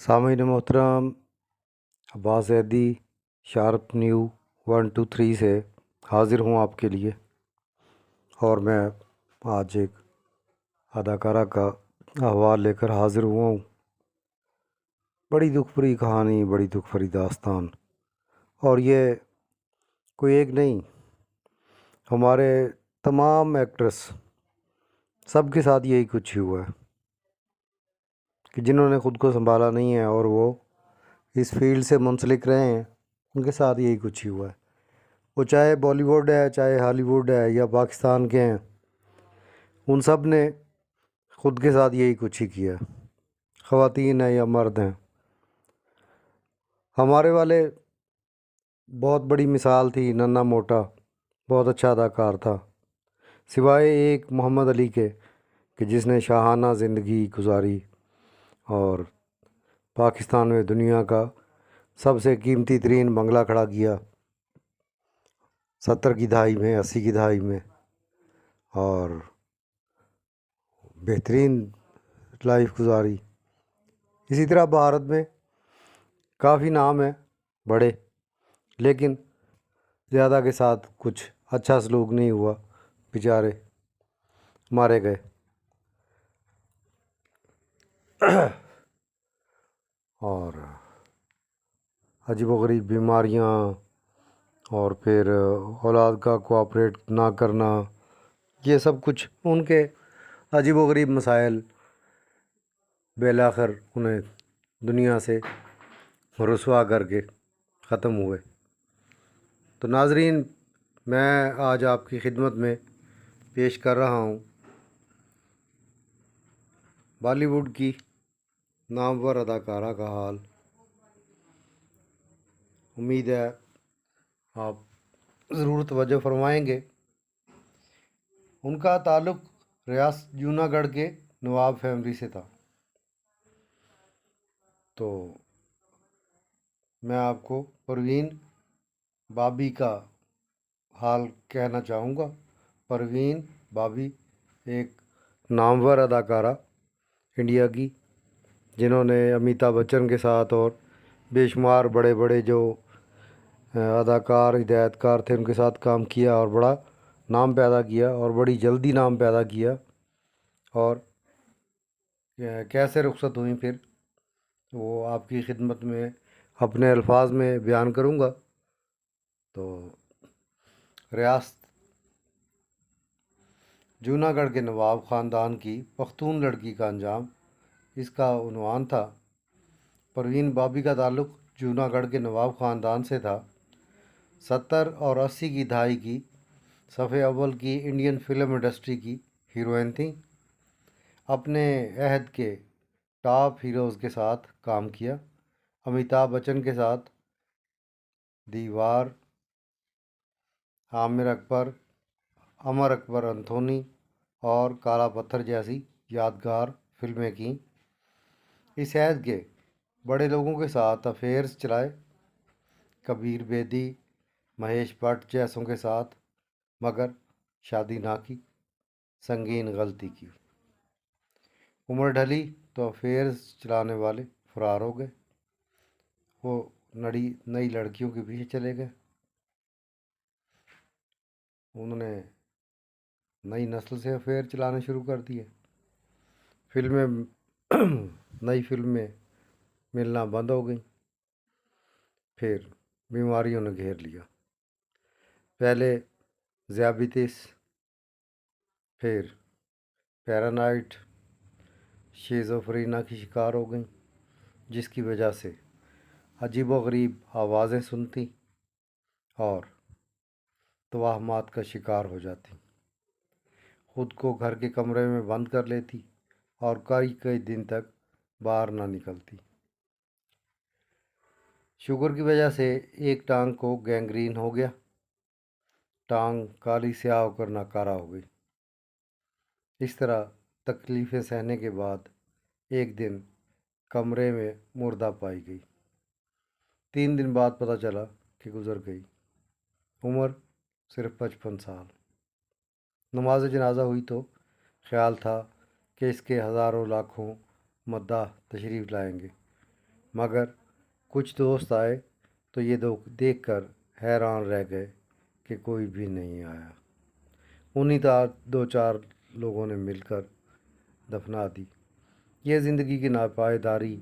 सामीन मोहतरम, Abbas Zaidi sharp new 123 से हाज़िर हूँ आपके लिए। और मैं आज एक अदाकारा का अहवाल लेकर हाज़िर हुआ हूँ। बड़ी दुख भरी कहानी, बड़ी दुख भरी दास्तान। और ये कोई एक नहीं, हमारे तमाम एक्ट्रेस सब के साथ यही कुछ ही हुआ है कि जिन्होंने ख़ुद को संभाला नहीं है और वो इस फील्ड से मुंसलिक रहे हैं, उनके साथ यही कुछ ही हुआ है। वो चाहे बॉलीवुड है, चाहे हॉलीवुड है या पाकिस्तान के हैं, उन सब ने ख़ुद के साथ यही कुछ ही किया है, ख़वातीन हैं या मर्द हैं। हमारे वाले बहुत बड़ी मिसाल थी, नन्ना मोटा बहुत अच्छा अदाकार था, सिवाय एक मोहम्मद अली के कि जिसने शाहाना ज़िंदगी गुजारी और पाकिस्तान में दुनिया का सबसे कीमती तरीन बंगला खड़ा किया 70 की दहाई में, 80 की दहाई में, और बेहतरीन लाइफ गुजारी। इसी तरह भारत में काफ़ी नाम है बड़े, लेकिन ज़्यादा के साथ कुछ अच्छा सलूक नहीं हुआ, बेचारे मारे गए। और अजीबोगरीब बीमारियां और फिर औलाद का कोऑपरेट ना करना, ये सब कुछ उनके अजीबोगरीब मसाइल बेलाखिर उन्हें दुनिया से रुसवा करके ख़त्म हुए। तो नाज़रीन, मैं आज आपकी खिदमत में पेश कर रहा हूँ बॉलीवुड की नामवर अदाकारा का हाल। उम्मीद है आप ज़रूर तवज्जो फरमाएंगे। उनका ताल्लुक़ रियासत जूनागढ़ के नवाब फैमिली से था। तो मैं आपको परवीन बाबी का हाल कहना चाहूँगा। परवीन बाबी एक नामवर अदाकारा इंडिया की, जिन्होंने अमिताभ बच्चन के साथ और बेशुमार बड़े बड़े जो अदाकार हिदायतकार थे उनके साथ काम किया और बड़ा नाम पैदा किया और बड़ी जल्दी नाम पैदा किया। और कैसे रुखसत हुई फिर वो आपकी खिदमत में अपने अल्फाज में बयान करूँगा। तो रियासत जूनागढ़ के नवाब ख़ानदान की पख्तून लड़की का अंजाम, इसका उन्वान था। परवीन बाबी का ताल्लुक़ जूनागढ़ के नवाब ख़ानदान से था। 70 और 80 की दहाई की सफ़े अव्वल की इंडियन फिल्म इंडस्ट्री की हीरोइन थी। अपने अहद के टॉप हीरोज़ के साथ काम किया। अमिताभ बच्चन के साथ दीवार, आमिर अकबर, अमर अकबर अंथोनी और काला पत्थर जैसी यादगार फिल्में की। इस अहद के बड़े लोगों के साथ अफेयर्स चलाए, कबीर बेदी, महेश भट्ट जैसों के साथ, मगर शादी ना की, संगीन गलती की। उम्र ढली तो अफेयर्स चलाने वाले फरार हो गए। वो नई लड़कियों के पीछे चले गए। उन्होंने नई नस्ल से अफेयर चलाने शुरू कर दिए। फिल्में नई फिल्में मिलना बंद हो गई। फिर बीमारियों ने घेर लिया। पहले ज़ियाबितिस, फिर पैरानाइट, शिज़ोफ्रेनिया की शिकार हो गई, जिसकी वजह से अजीबोगरीब आवाज़ें सुनती और तवाहमात का शिकार हो जाती। ख़ुद को घर के कमरे में बंद कर लेती और कई कई दिन तक बाहर ना निकलती। शुगर की वजह से एक टांग को गैंग्रीन हो गया। टांग काली स्याह होकर नाकारा हो गई। इस तरह तकलीफ़ें सहने के बाद एक दिन कमरे में मुर्दा पाई गई। 3 दिन बाद पता चला कि गुज़र गई। उम्र सिर्फ 55 साल। नमाज जनाजा हुई तो ख्याल था कि इसके हज़ारों लाखों मद्दाह तशरीफ़ लाएंगे, मगर कुछ दोस्त आए तो ये देख कर हैरान रह गए कि कोई भी नहीं आया। उन्हीं दो चार लोगों ने मिलकर दफना दी। ये ज़िंदगी की नापायदारी,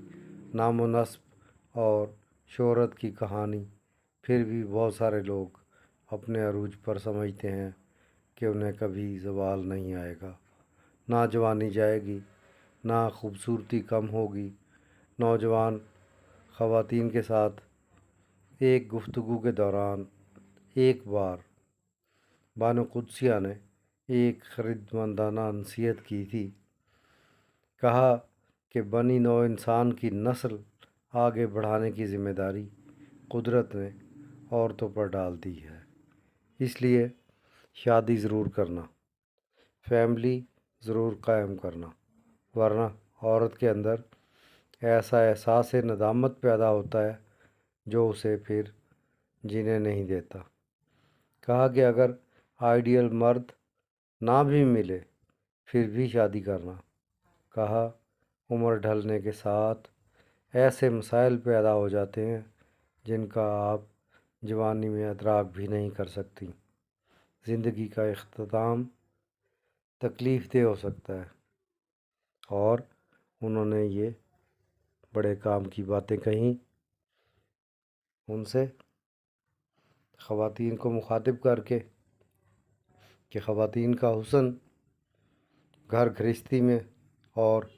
नामो नस्ब और शोहरत की कहानी। फिर भी बहुत सारे लोग अपने अरूज पर समझते हैं कि उन्हें कभी ज़वाल नहीं आएगा, ना जवानी जाएगी, ना खूबसूरती कम होगी। नौजवान ख़वातीन के साथ एक गुफ्तगू के दौरान एक बार बानो कुद्सिया ने एक ख़रीदमंदाना नसीहत की थी। कहा कि बनी नौ इंसान की नस्ल आगे बढ़ाने की ज़िम्मेदारी कुदरत ने औरतों पर डाल दी है, इसलिए शादी ज़रूर करना, फैमिली ज़रूर कायम करना, वरना औरत के अंदर ऐसा एहसास नदामत पैदा होता है जो उसे फिर जीने नहीं देता। कहा कि अगर आइडियल मर्द ना भी मिले फिर भी शादी करना। कहा उम्र ढलने के साथ ऐसे मसाइल पैदा हो जाते हैं जिनका आप जवानी में अदराक भी नहीं कर सकती। ज़िंदगी का इख्तिताम तकलीफ़देह हो सकता है। और उन्होंने ये बड़े काम की बातें कहीं। उनसे ख़वातीन को मुखातिब करके कि ख़वातीन का हुस्न घर गृहस्थी में और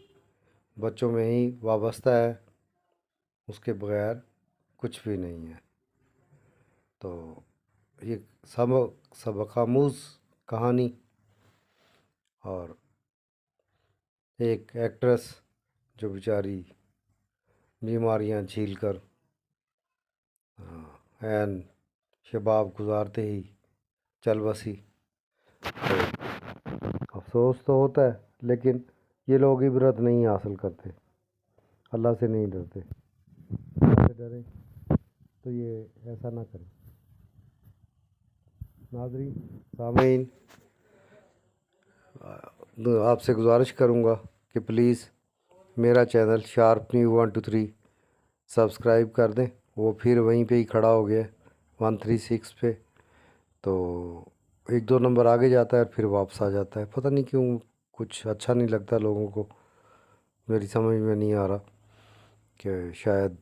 बच्चों में ही वाबस्ता है, उसके बगैर कुछ भी नहीं है। तो ये सबक-आमूज़ कहानी। और एक एक्ट्रेस जो बेचारी बीमारियां झील कर ऐन शबाब गुजारते ही चल बसी। तो अफसोस तो होता है, लेकिन ये लोग इबरत नहीं हासिल करते, अल्लाह से नहीं डरते। अल्लाह से डरें तो ये ऐसा ना करें। नाज़रीन, सामीन, आपसे गुजारिश करूँगा कि प्लीज़ मेरा चैनल शार्प न्यू 123 सब्सक्राइब कर दें। वो फिर वहीं पे ही खड़ा हो गया 136 पे, तो एक दो नंबर आगे जाता है फिर वापस आ जाता है। पता नहीं क्यों, कुछ अच्छा नहीं लगता लोगों को। मेरी समझ में नहीं आ रहा कि शायद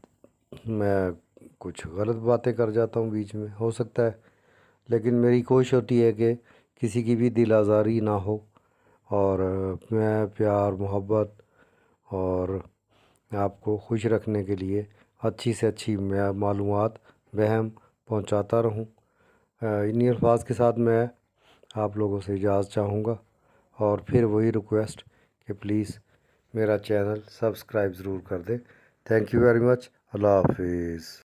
मैं कुछ गलत बातें कर जाता हूँ बीच में, हो सकता है। लेकिन मेरी कोशिश होती है कि किसी की भी दिल आज़ारी ना हो, और मैं प्यार मोहब्बत और आपको खुश रखने के लिए अच्छी से अच्छी मालूमात बहम पहुंचाता रहूं। इन्हीं अल्फाज के साथ मैं आप लोगों से इजाज़त चाहूँगा, और फिर वही रिक्वेस्ट कि प्लीज़ मेरा चैनल सब्सक्राइब ज़रूर कर दें। Thank you very much. अल्लाह हाफिज़।